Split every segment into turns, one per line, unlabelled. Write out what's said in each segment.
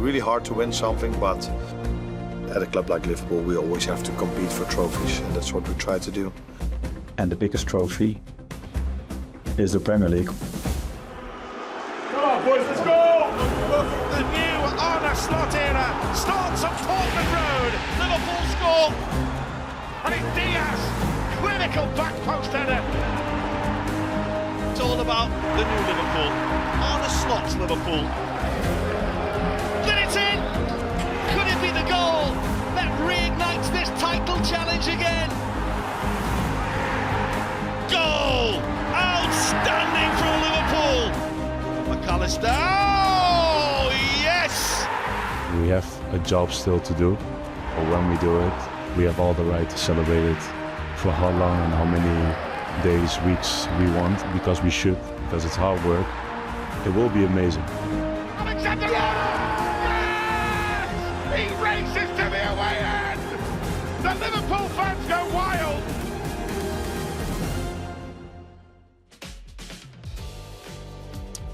really hard to win something, but at a club like Liverpool, we always have to compete for trophies, and that's what we try to do.
And the biggest trophy is the Premier League.
Come on, boys, let's go!
The new Arne Slot era starts on Portman Road. Liverpool score. And it's Diaz. Clinical back post header. It's all about the new Liverpool. Arne Slot's Liverpool. Let it in. Could it be the goal that reignites this title challenge again? Goal! Outstanding from Liverpool. McAllister. Oh, yes!
We have a job still to do, but when we do it, we have all the right to celebrate it for how long and how many days, weeks we want, because we should, because it's hard work. It will be amazing.
Alexander-Arnold! Yes! He races to the away end! The Liverpool fans go wild!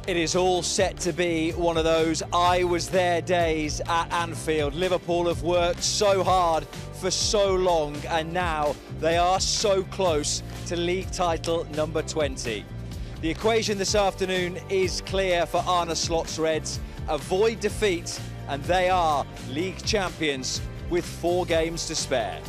It is all set to be one of those I was there days at Anfield. Liverpool have worked so hard for so long, and now they are so close to league title number 20. The equation this afternoon is clear for Arne Slot's Reds. Avoid defeat and they are league champions with 4 games to spare.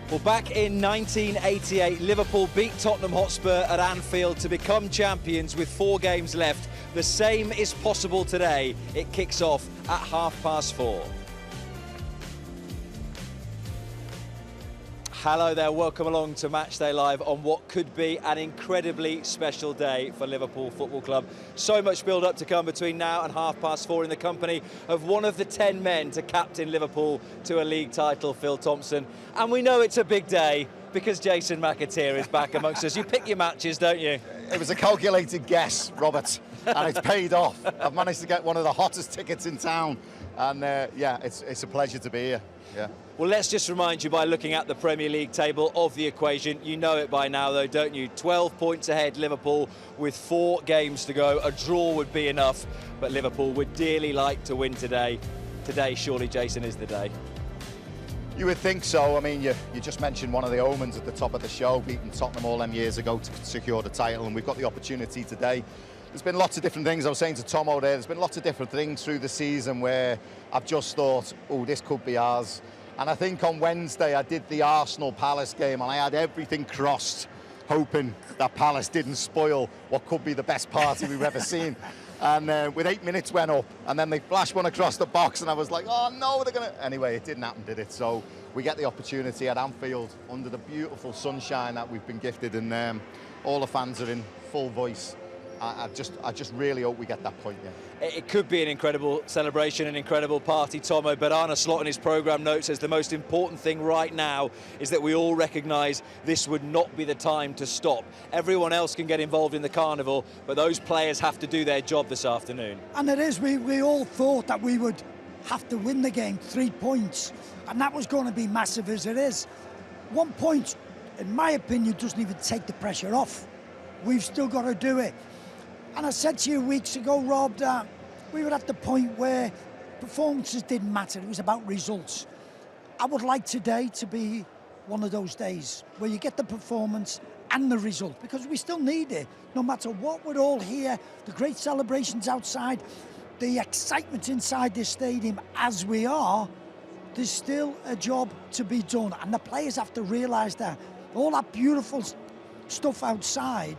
Well, back in 1988, Liverpool beat Tottenham Hotspur at Anfield to become champions with 4 games left. The same is possible today. It kicks off at 4:30. Hello there, welcome along to Matchday Live on what could be an incredibly special day for Liverpool Football Club. So much build-up to come between now and 4:30 in the company of one of the 10 men to captain Liverpool to a league title, Phil Thompson. And we know it's a big day because Jason McAteer is back amongst us. You pick your matches, don't you?
It was a calculated guess, Robert, and it's paid off. I've managed to get one of the hottest tickets in town, and yeah, it's a pleasure to be here. Yeah.
Well, let's just remind you by looking at the Premier League table of the equation. You know it by now, though, don't you? 12 points ahead, Liverpool, with 4 games to go. A draw would be enough, but Liverpool would dearly like to win today. Today, surely, Jason, is the day.
You would think so. I mean, you just mentioned one of the omens at the top of the show, beating Tottenham all them years ago to secure the title, and we've got the opportunity today. There's been lots of different things. I was saying to Tomo there, there's been lots of different things through the season where I've just thought, oh, this could be ours. And I think on Wednesday I did the Arsenal-Palace game and I had everything crossed, hoping that Palace didn't spoil what could be the best party we've ever seen. And with 8 minutes went up, and then they flashed one across the box, and I was like, oh no, they're gonna... Anyway, it didn't happen, did it? So we get the opportunity at Anfield under the beautiful sunshine that we've been gifted, and all the fans are in full voice. I just really hope we get that point, yeah.
It could be an incredible celebration, an incredible party, Tomo, but Arne Slot in his programme note says the most important thing right now is that we all recognise this would not be the time to stop. Everyone else can get involved in the carnival, but those players have to do their job this afternoon.
And it is, we all thought that we would have to win the game, 3 points, and that was going to be massive as it is. 1 point, in my opinion, doesn't even take the pressure off. We've still got to do it. And I said to you weeks ago, Rob, that we were at the point where performances didn't matter. It was about results. I would like today to be one of those days where you get the performance and the result, because we still need it. No matter what, we're all here, the great celebrations outside, the excitement inside this stadium as we are, there's still a job to be done. And the players have to realise that. All that beautiful stuff outside,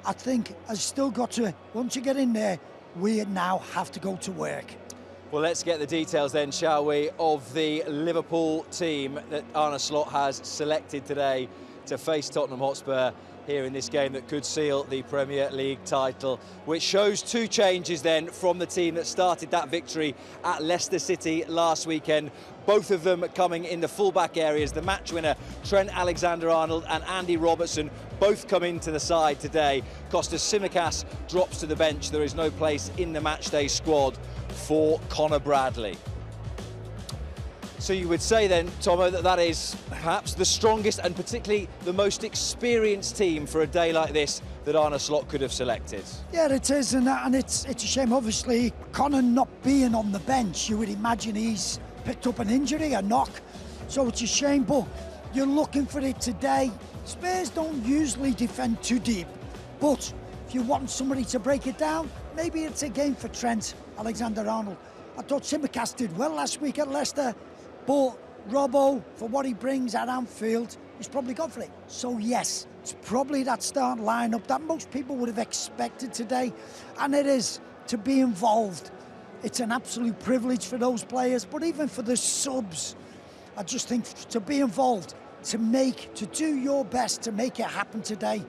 I think, has still got to, once you get in there, we now have to go to work.
Well, let's get the details then, shall we, of the Liverpool team that Arne Slot has selected today to face Tottenham Hotspur here in this game that could seal the Premier League title, which shows 2 changes then from the team that started that victory at Leicester City last weekend. Both of them coming in the full-back areas. The match winner, Trent Alexander-Arnold, and Andy Robertson, both come into the side today. Kostas Tsimikas drops to the bench. There is no place in the Matchday squad for Connor Bradley. So you would say then, Tomo, that that is perhaps the strongest and particularly the most experienced team for a day like this that Arne Slot could have selected.
Yeah, it is, and it's a shame, obviously, Connor not being on the bench. You would imagine he's picked up an injury, a knock, so it's a shame, but you're looking for it today. Spurs don't usually defend too deep, but if you want somebody to break it down, maybe it's a game for Trent Alexander-Arnold. I thought Simicast did well last week at Leicester, but Robbo, for what he brings at Anfield, he's probably gone for it. So yes, it's probably that start lineup that most people would have expected today, and it is to be involved. It's an absolute privilege for those players, but even for the subs, I just think to be involved, to do your best to make it happen today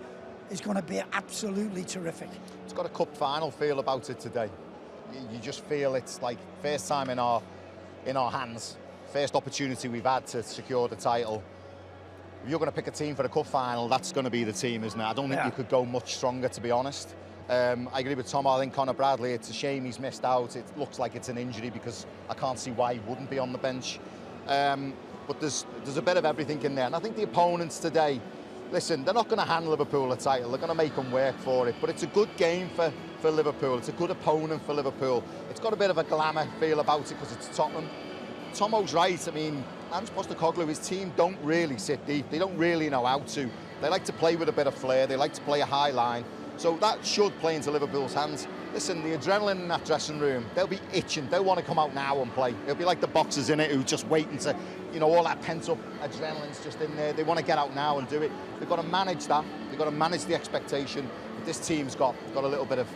is going to be absolutely terrific.
It's got a cup final feel about it today. You just feel it's like first time in our hands. First opportunity we've had to secure the title. If you're going to pick a team for the cup final, that's going to be the team, isn't it? I don't think you could go much stronger, to be honest. I agree with Tom. I think Conor Bradley, it's a shame he's missed out. It looks like it's an injury because I can't see why he wouldn't be on the bench. But there's a bit of everything in there. And I think the opponents today, listen, they're not going to hand Liverpool a title. They're going to make them work for it. But it's a good game for Liverpool. It's a good opponent for Liverpool. It's got a bit of a glamour feel about it because it's Tottenham. Tomo's right. I mean, Ange Postecoglou, his team don't really sit deep. They don't really know how to. They like to play with a bit of flair. They like to play a high line. So that should play into Liverpool's hands. Listen, the adrenaline in that dressing room, they'll be itching. They'll want to come out now and play. It'll be like the boxers in it who just waiting to, you know, all that pent-up adrenaline's just in there. They want to get out now and do it. They've got to manage that. They've got to manage the expectation. But this team's got a little bit of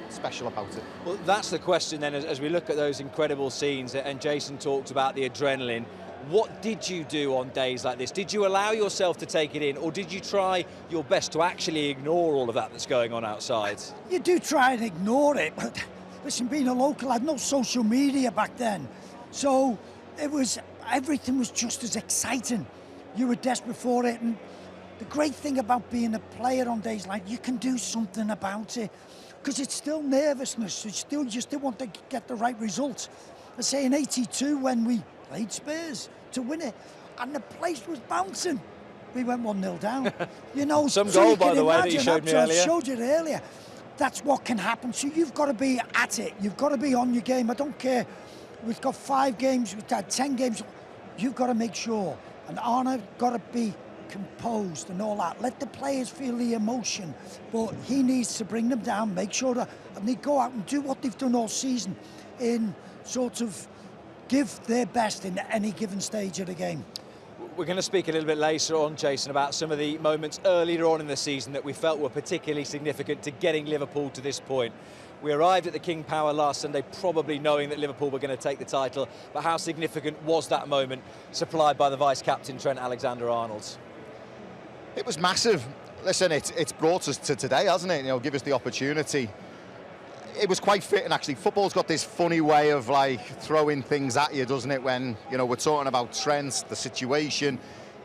special about it.
Well, that's the question then, as we look at those incredible scenes, and Jason talked about the adrenaline. What did you do on days like this? Did you allow yourself to take it in, or did you try your best to actually ignore all of that that's going on outside? You
do try and ignore it, but listen, being a local, I had no social media back then, so everything was just as exciting. You were desperate for it, and the great thing about being a player on days like, you can do something about it, because it's still nervousness. You still want to get the right result. Let's say in '82 when we played Spurs to win it, and the place was bouncing. We went 1-0 down. You know,
some goal, by the way, that you showed me earlier.
I showed you earlier. That's what can happen. So you've got to be at it. You've got to be on your game. I don't care. We've got 5 games. We've had 10 games. You've got to make sure. And Arne got to be composed and all that. Let the players feel the emotion, but he needs to bring them down. Make sure that and they go out and do what they've done all season, in sort of give their best in any given stage of the game.
We're going to speak a little bit later on, Jason, about some of the moments earlier on in the season that we felt were particularly significant to getting Liverpool to this point. We arrived at the King Power last Sunday probably knowing that Liverpool were going to take the title, but how significant was that moment supplied by the vice-captain Trent Alexander-Arnold?
It was massive. Listen, it's brought us to today, hasn't it? You know, give us the opportunity. It was quite fitting, actually. Football's got this funny way of like throwing things at you, doesn't it? When, you know, we're talking about Trent, the situation,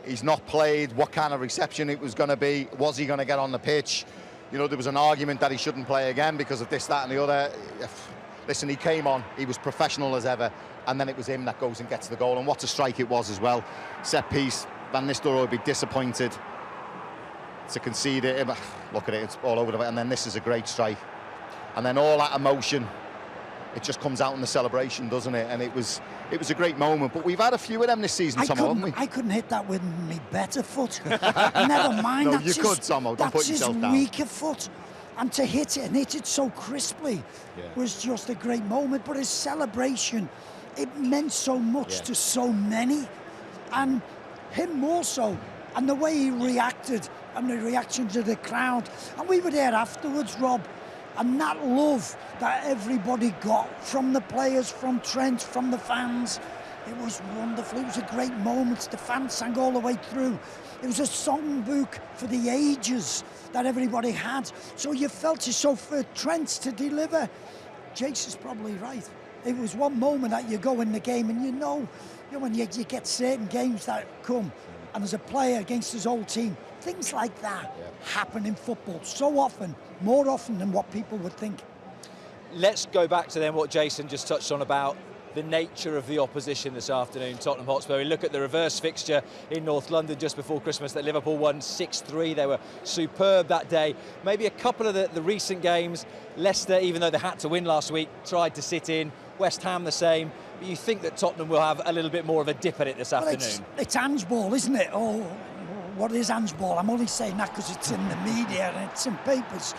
he's not played, what kind of reception it was going to be, was he going to get on the pitch? You know, there was an argument that he shouldn't play again because of this, that and the other. Listen, he came on, he was professional as ever, and then it was him that goes and gets the goal, and what a strike it was as well. Set piece, Van Nistelrooy would be disappointed to concede it. Look at it, it's all over the way, and then this is a great strike. And then all that emotion, it just comes out in the celebration, doesn't it? And it was a great moment. But we've had a few of them this season, Tomo, haven't we?
I couldn't hit that with my better foot. Never mind.
No, you could, Tomo. Don't put yourself down.
That's his weaker foot. And to hit it, and hit it so crisply, was just a great moment. But his celebration, it meant so much to so many. And him more so. And the way he reacted, and the reaction to the crowd. And we were there afterwards, Rob. And that love that everybody got from the players, from Trent, from the fans, it was wonderful. It was a great moment. The fans sang all the way through. It was a songbook for the ages that everybody had. So you felt it. So for Trent to deliver, Jason's probably right. It was one moment that you go in the game and you know when you get certain games that come, and as a player against his old team, things like that happen in football so often, more often than what people would think.
Let's go back to then what Jason just touched on about the nature of the opposition this afternoon, Tottenham Hotspur. We look at the reverse fixture in North London just before Christmas that Liverpool won 6-3. They were superb that day. Maybe a couple of the recent games, Leicester, even though they had to win last week, tried to sit in. West Ham the same. But you think that Tottenham will have a little bit more of a dip at it this afternoon?
It's Ange's ball, isn't it? Oh, what is Ange's ball? I'm only saying that because it's in the media and it's in papers.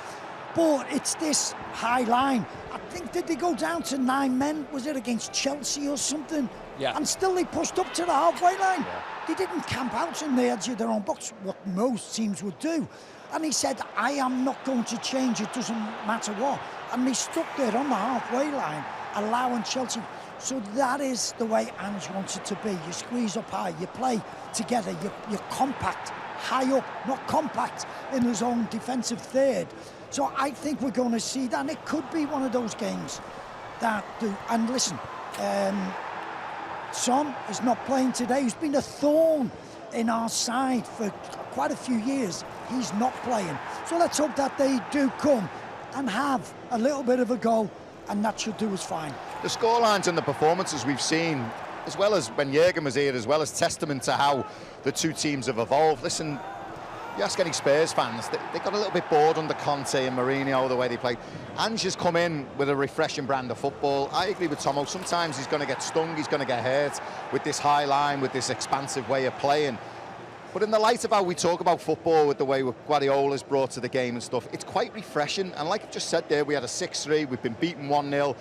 But it's this high line. I think, did they go down to 9 men? Was it against Chelsea or something?
Yeah.
And still they pushed up to the halfway line. Yeah. They didn't camp out in the edge of their own box, what most teams would do. And he said, I am not going to change, it doesn't matter what. And they stuck there on the halfway line, allowing Chelsea. So that is the way Ange wants it to be. You squeeze up high, you play together, you're compact, high up, not compact in his own defensive third. So I think we're going to see that, and it could be one of those games that do. And listen, Son is not playing today. He's been a thorn in our side for quite a few years. He's not playing. So let's hope that they do come and have a little bit of a go, and that should do us fine.
The scorelines and the performances we've seen, as well as when Jurgen was here, as well as testament to how the two teams have evolved. Listen, you ask any Spurs fans, they got a little bit bored under Conte and Mourinho, the way they played. Ange has come in with a refreshing brand of football. I agree with Tomo, sometimes he's going to get stung, he's going to get hurt with this high line, with this expansive way of playing. But in the light of how we talk about football, with the way Guardiola's brought to the game and stuff, it's quite refreshing. And like I just said there, we had a 6-3, we've been beaten 1-0.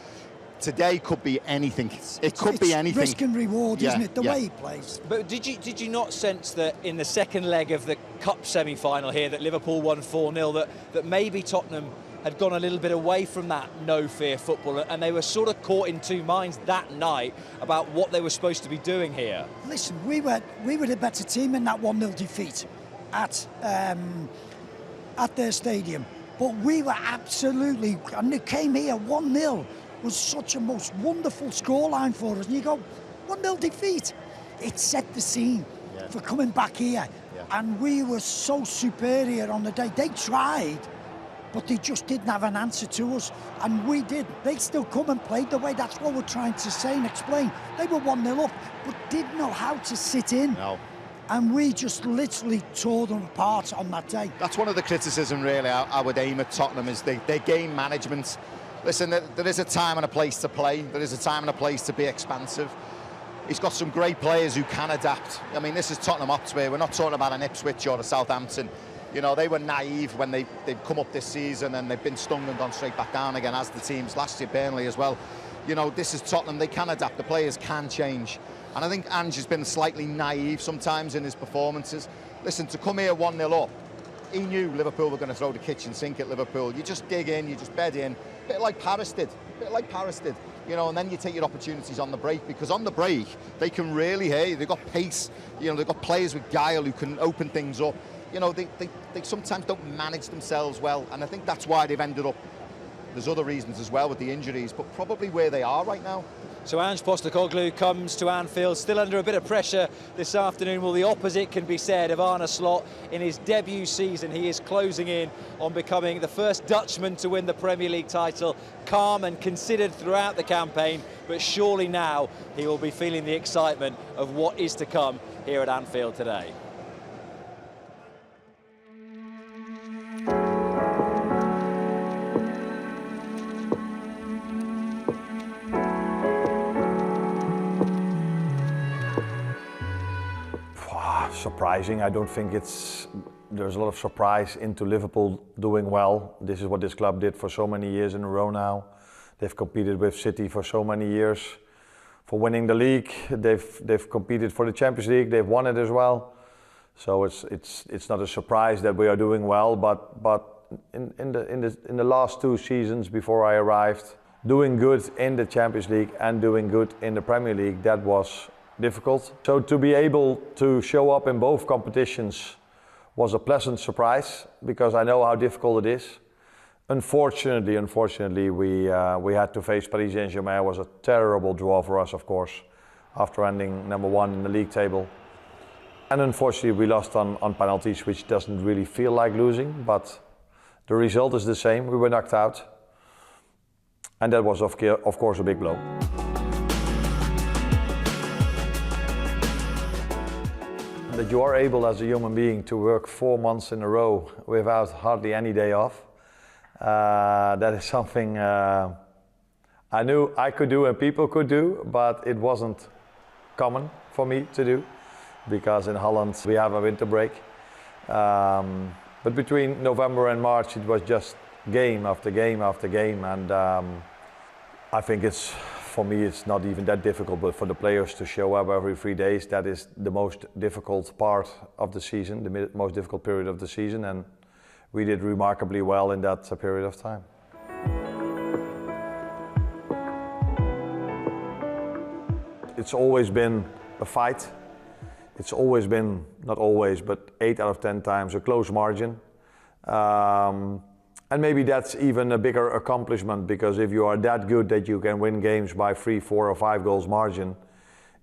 Today could be anything. It could be anything.
Risk and reward, isn't it? The way he plays.
But did you not sense that in the second leg of the Cup semi-final here, that Liverpool won 4-0, that maybe Tottenham had gone a little bit away from that no-fear football, and they were sort of caught in two minds that night about what they were supposed to be doing here?
Listen, we were the better team in that 1-0 defeat at their stadium. But we were absolutely, and it came here 1-0. Was such a most wonderful scoreline for us. And you go, 1-0 defeat. It set the scene for coming back here. Yeah. And we were so superior on the day. They tried, but they just didn't have an answer to us. And we did. They still come and played the way. That's what we're trying to say and explain. They were 1-0 up, but didn't know how to sit in. No. And we just literally tore them apart on that day. That's
one of the criticism, really, I would aim at Tottenham, is their game management. Listen, there is a time and a place to play. There is a time and a place to be expansive. He's got some great players who can adapt. I mean, this is Tottenham Hotspur. We're not talking about an Ipswich or a Southampton. You know, they were naive when they've come up this season, and they've been stung and gone straight back down again, as the teams last year, Burnley as well. You know, this is Tottenham. They can adapt. The players can change. And I think Ange has been slightly naive sometimes in his performances. Listen, to come here 1-0 up, he knew Liverpool were going to throw the kitchen sink at Liverpool. You just dig in, you just bed in. A bit like Paris did, you know, and then you take your opportunities on the break, because on the break, they can really hurt you. They've got pace, you know, they've got players with guile who can open things up. You know, they sometimes don't manage themselves well, and I think that's why they've ended up, there's other reasons as well with the injuries, but probably where they are right now.
So Ange Postecoglou comes to Anfield, still under a bit of pressure this afternoon. Well, the opposite can be said of Arne Slot. In his debut season, he is closing in on becoming the first Dutchman to win the Premier League title. Calm and considered throughout the campaign, but surely now he will be feeling the excitement of what is to come here at Anfield today.
Surprising. I don't think there's a lot of surprise into Liverpool doing well. This is what this club did for so many years in a row now. They've competed with City for so many years for winning the league. They've competed for the Champions League. They've won it as well. So it's not a surprise that we are doing well. But in the last 2 seasons before I arrived, doing good in the Champions League and doing good in the Premier League, that was difficult. So to be able to show up in both competitions was a pleasant surprise, because I know how difficult it is. Unfortunately, we had to face Paris Saint-Germain. It was a terrible draw for us, of course, after ending number 1 in the league table. And unfortunately, we lost on penalties, which doesn't really feel like losing, but the result is the same. We were knocked out, and that was, of course, a big blow. that you are able as a human being to work 4 months in a row without hardly any day off. That is something I knew I could do and people could do, but it wasn't common for me to do, because in Holland we have a winter break. But between November and March it was just game after game after game, and I think for me it's not even that difficult, but for the players to show up every 3 days, that is the most difficult part of the season, the most difficult period of the season, and we did remarkably well in that period of time. It's always been a fight. It's always been, not always, but 8 out of 10 times a close margin. And maybe that's even a bigger accomplishment, because if you are that good that you can win games by 3, 4 or 5 goals margin,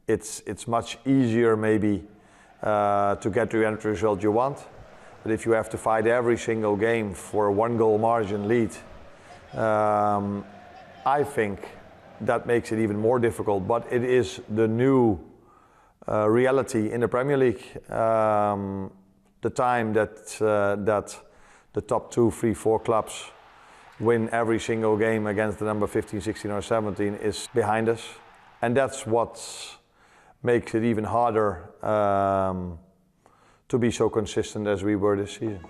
it's much easier maybe to get the end result you want. But if you have to fight every single game for a 1 goal margin lead, I think that makes it even more difficult. But it is the new reality in the Premier League. The time that the top 2, 3, 4 clubs win every single game against the number 15, 16 or 17 is behind us. And that's what makes it even harder to be so consistent as we were this season.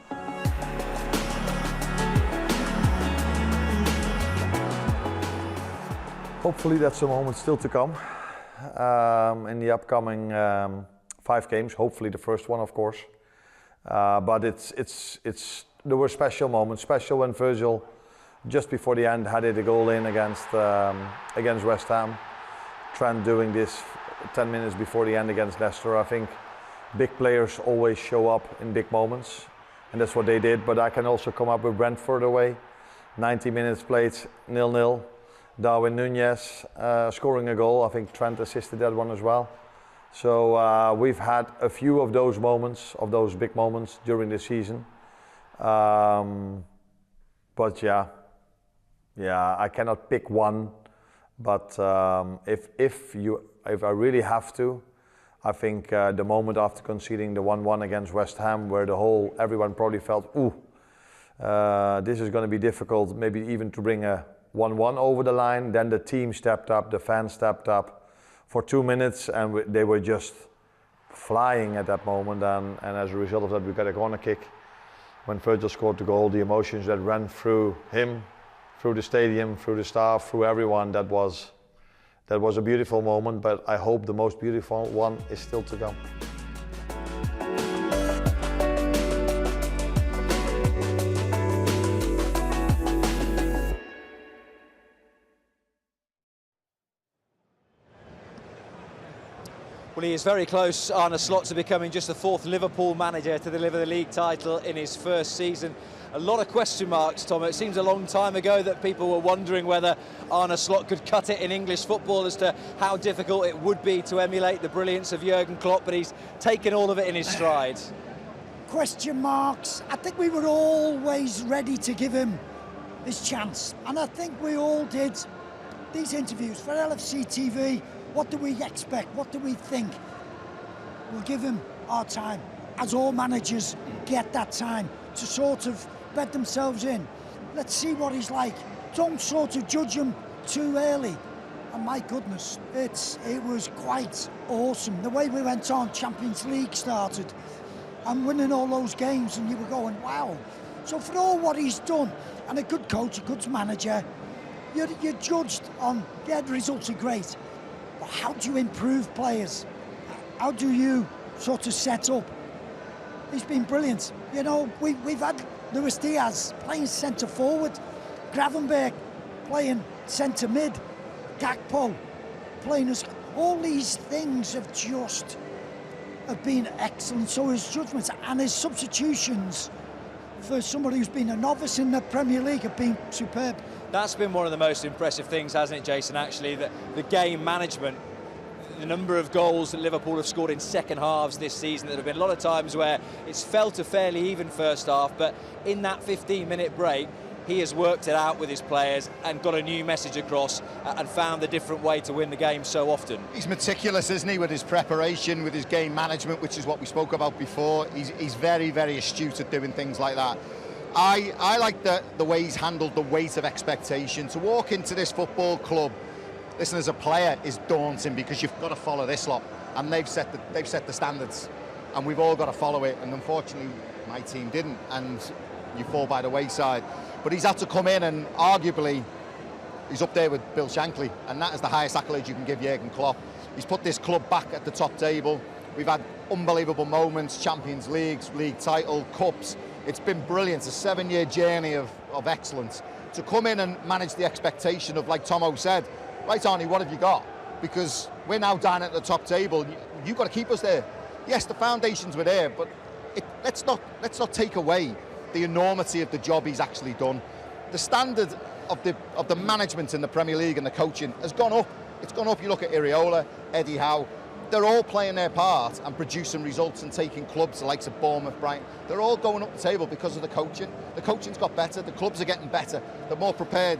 Hopefully that's a moment still to come in the upcoming 5 games, hopefully the first one of course. But there were special moments, special when Virgil, just before the end, had a goal in against West Ham. Trent doing this 10 minutes before the end against Leicester. I think big players always show up in big moments, and that's what they did. But I can also come up with Brentford away, 90 minutes played, 0-0. Darwin Núñez scoring a goal. I think Trent assisted that one as well. So we've had a few of those moments, of those big moments during the season. But yeah, I cannot pick one. But if I really have to, I think the moment after conceding the 1-1 against West Ham, where everyone probably felt, ooh, this is going to be difficult, maybe even to bring a 1-1 over the line. Then the team stepped up, the fans stepped up for 2 minutes, and they were just flying at that moment. And as a result of that, we got a corner kick. When Virgil scored the goal, the emotions that ran through him, through the stadium, through the staff, through everyone, that was a beautiful moment. But I hope the most beautiful one is still to come.
Well, he is very close, Arne Slot, to becoming just the 4th Liverpool manager to deliver the league title in his first season. A lot of question marks, Tom. It seems a long time ago that people were wondering whether Arne Slot could cut it in English football, as to how difficult it would be to emulate the brilliance of Jurgen Klopp, but he's taken all of it in his stride.
Question marks. I think we were always ready to give him his chance, and I think we all did. These interviews for LFC TV, what do we expect? What do we think? We'll give him our time, as all managers get that time to sort of bed themselves in. Let's see what he's like. Don't sort of judge him too early. And my goodness, it was quite awesome. The way we went on, Champions League started, and winning all those games, and you were going, wow. So for all what he's done, and a good coach, a good manager, you're judged on, yeah, the results are great. But how do you improve players? How do you sort of set up? He's been brilliant. You know, we've had Luis Diaz playing centre forward, Gravenberch playing centre mid, Gakpo playing as... All these things have been excellent. So his judgments and his substitutions for somebody who's been a novice in the Premier League have been superb.
That's been one of the most impressive things, hasn't it, Jason, actually, the game management. The number of goals that Liverpool have scored in second halves this season. There have been a lot of times where it's felt a fairly even first half, but in that 15-minute break, he has worked it out with his players and got a new message across and found a different way to win the game so often.
He's meticulous, isn't he, with his preparation, with his game management, which is what we spoke about before. He's very, very astute at doing things like that. I like the way he's handled the weight of expectation. To walk into this football club, listen, as a player, is daunting because you've got to follow this lot, and they've set the standards, and we've all got to follow it. And unfortunately, my team didn't, and you fall by the wayside. But he's had to come in, and arguably, he's up there with Bill Shankly, and that is the highest accolade you can give Jurgen Klopp. He's put this club back at the top table. We've had unbelievable moments, Champions Leagues, league title, cups. It's been brilliant. It's a 7-year journey of excellence. To come in and manage the expectation of, like Tomo said, right, Arnie, what have you got? Because we're now down at the top table. You've got to keep us there. Yes, the foundations were there, but let's not take away the enormity of the job he's actually done. The standard of the management in the Premier League and the coaching has gone up. It's gone up. You look at Iriola, Eddie Howe. They're all playing their part and producing results and taking clubs, the likes of Bournemouth, Brighton. They're all going up the table because of the coaching. The coaching's got better. The clubs are getting better. They're more prepared.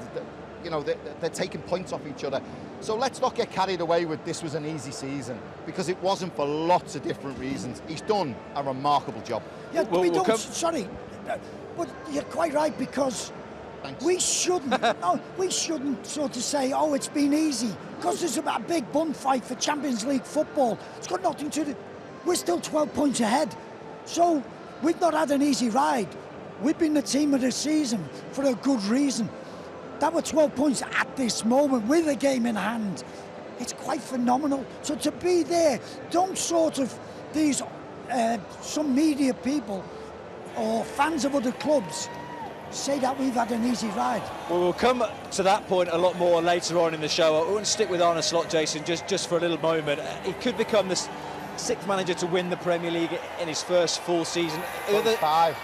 They're taking points off each other. So let's not get carried away with this was an easy season, because it wasn't for lots of different reasons. He's done a remarkable job.
Yeah, sorry, but you're quite right, because we shouldn't sort of say, oh, it's been easy, because there's a big bun fight for Champions League football. It's got nothing to do. We're still 12 points ahead, so we've not had an easy ride. We've been the team of the season for a good reason. That were 12 points at this moment with a game in hand. It's quite phenomenal. So to be there, don't sort of these some media people or fans of other clubs say that we've had an easy ride.
Well, we'll come to that point a lot more later on in the show. I want to stick with Arne Slot, Jason, just for a little moment. He could become the 6th manager to win the Premier League in his first full season.
5.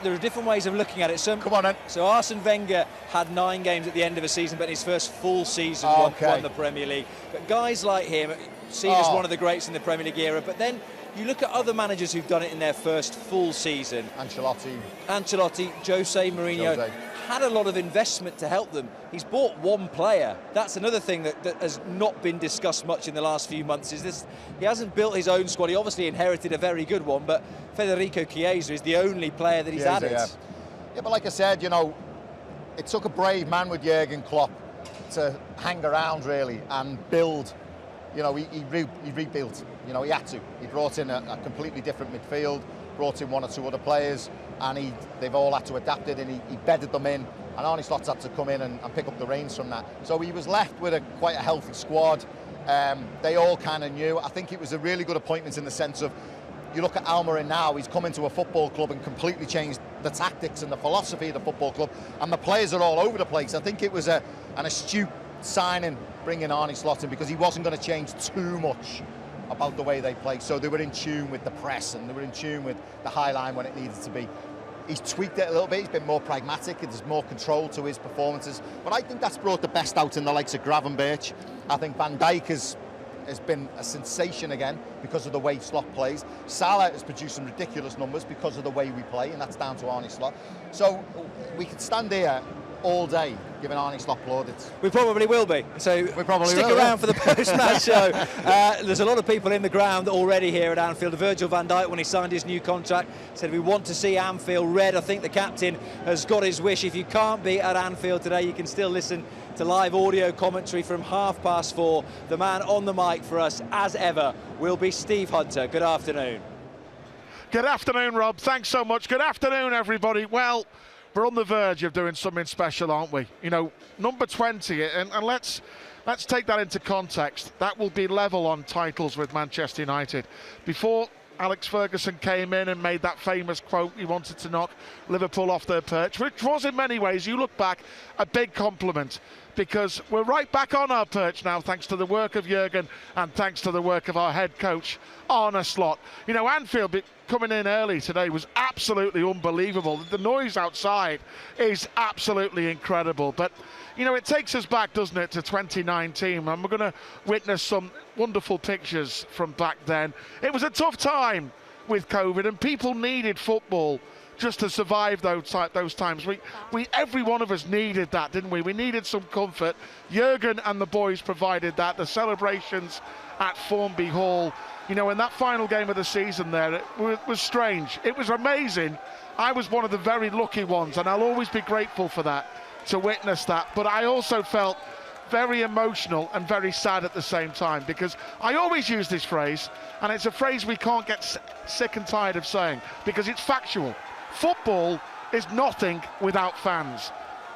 There are different ways of looking at it.
Come on then.
So Arsene Wenger had 9 games at the end of a season, but in his first full season won the Premier League. But guys like him, seen as one of the greats in the Premier League era, but then you look at other managers who've done it in their first full season. Ancelotti, Jose Mourinho. Had a lot of investment to help them. He's bought one player. That's another thing that has not been discussed much in the last few months, is this: he hasn't built his own squad. He obviously inherited a very good one, but Federico Chiesa is the only player that he's added.
Yeah, but like I said, it took a brave man with Jurgen Klopp to hang around really and build. He rebuilt. He had to. He brought in a completely different midfield, brought in 1 or 2 other players, and they've all had to adapt it, and he bedded them in. And Arne Slot's had to come in and pick up the reins from that. So he was left with quite a healthy squad. They all kind of knew. I think it was a really good appointment in the sense of, you look at Almiron now, he's come into a football club and completely changed the tactics and the philosophy of the football club, and the players are all over the place. I think it was an astute signing bringing Arne Slot in, because he wasn't going to change too much about the way they play. So they were in tune with the press, and they were in tune with the high line when it needed to be. He's tweaked it a little bit. He's been more pragmatic. There's more control to his performances. But I think that's brought the best out in the likes of Gravenberch. I think Van Dijk has been a sensation again because of the way Slot plays. Salah is producing ridiculous numbers because of the way we play, and that's down to Arne Slot. So we could stand here all day giving Arne Slot plaudits.
We probably will be. So stick around for the post-match show. There's a lot of people in the ground already here at Anfield. Virgil van Dijk, when he signed his new contract, said we want to see Anfield red. I think the captain has got his wish. If you can't be at Anfield today, you can still listen to live audio commentary from 4:30. The man on the mic for us, as ever, will be Steve Hunter. Good afternoon.
Good afternoon, Rob. Thanks so much. Good afternoon, everybody. Well, we're on the verge of doing something special, aren't we? Number 20, and let's take that into context. That will be level on titles with Manchester United. Before Alex Ferguson came in and made that famous quote, he wanted to knock Liverpool off their perch, which was in many ways, you look back, a big compliment, because we're right back on our perch now, thanks to the work of Jurgen and thanks to the work of our head coach, Arne Slot. Anfield coming in early today was absolutely unbelievable. The noise outside is absolutely incredible. But, it takes us back, doesn't it, to 2019, and we're going to witness some wonderful pictures from back then. It was a tough time with COVID, and people needed football just to survive those times. Every one of us needed that, didn't we? We needed some comfort. Jurgen and the boys provided that. The celebrations at Formby Hall, you know, in that final game of the season there, it was strange. It was amazing. I was one of the very lucky ones, and I'll always be grateful for that, to witness that. But I also felt very emotional and very sad at the same time, because I always use this phrase, and it's a phrase we can't get sick and tired of saying, because it's factual. Football is nothing without fans.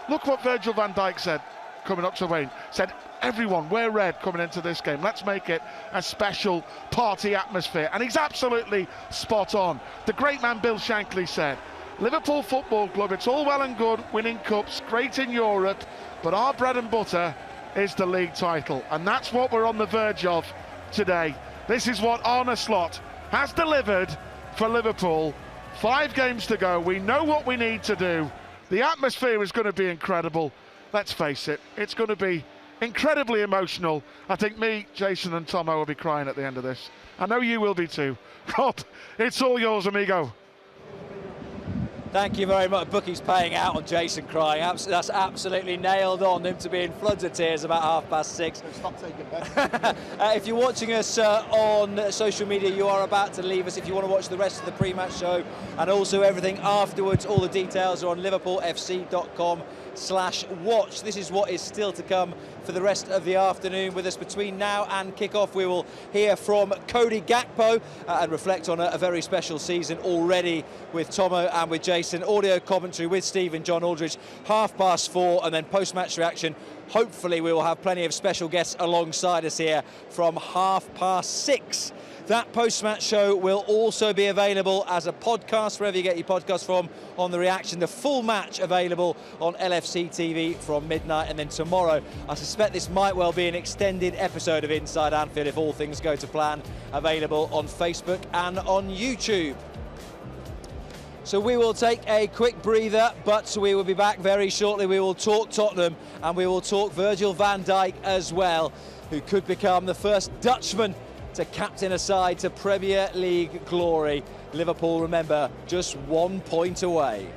Look what Virgil van Dijk said coming up to Wayne. Said, everyone, wear red coming into this game. Let's make it a special party atmosphere. And he's absolutely spot on. The great man Bill Shankly said, Liverpool Football Club, it's all well and good winning cups, great in Europe, but our bread and butter is the league title. And that's what we're on the verge of today. This is what Arne Slot has delivered for Liverpool. 5 games to go. We know what we need to do. The atmosphere is going to be incredible. Let's face it, it's going to be incredibly emotional. I think me, Jason and Tomo will be crying at the end of this. I know you will be too. Rob, it's all yours, amigo.
Thank you very much. Bookie's paying out on Jason crying. That's absolutely nailed on him to be in floods of tears about 6:30.
Stop taking bets.
If you're watching us on social media, you are about to leave us. If you want to watch the rest of the pre-match show and also everything afterwards, all the details are on liverpoolfc.com/watch. This is what is still to come for the rest of the afternoon. With us between now and kick-off, we will hear from Cody Gakpo and reflect on a very special season already with Tomo and with Jason. Audio commentary with Stephen John Aldridge, 4:30, and then post-match reaction. Hopefully we will have plenty of special guests alongside us here from 6:30. That post-match show will also be available as a podcast, wherever you get your podcast from, on The Reaction. The full match available on LFC TV from midnight. And then tomorrow, I suspect this might well be an extended episode of Inside Anfield if all things go to plan, available on Facebook and on YouTube. So we will take a quick breather, but we will be back very shortly. We will talk Tottenham and we will talk Virgil van Dijk as well, who could become the first Dutchman to captain a side to Premier League glory. Liverpool, remember, just 1 point away.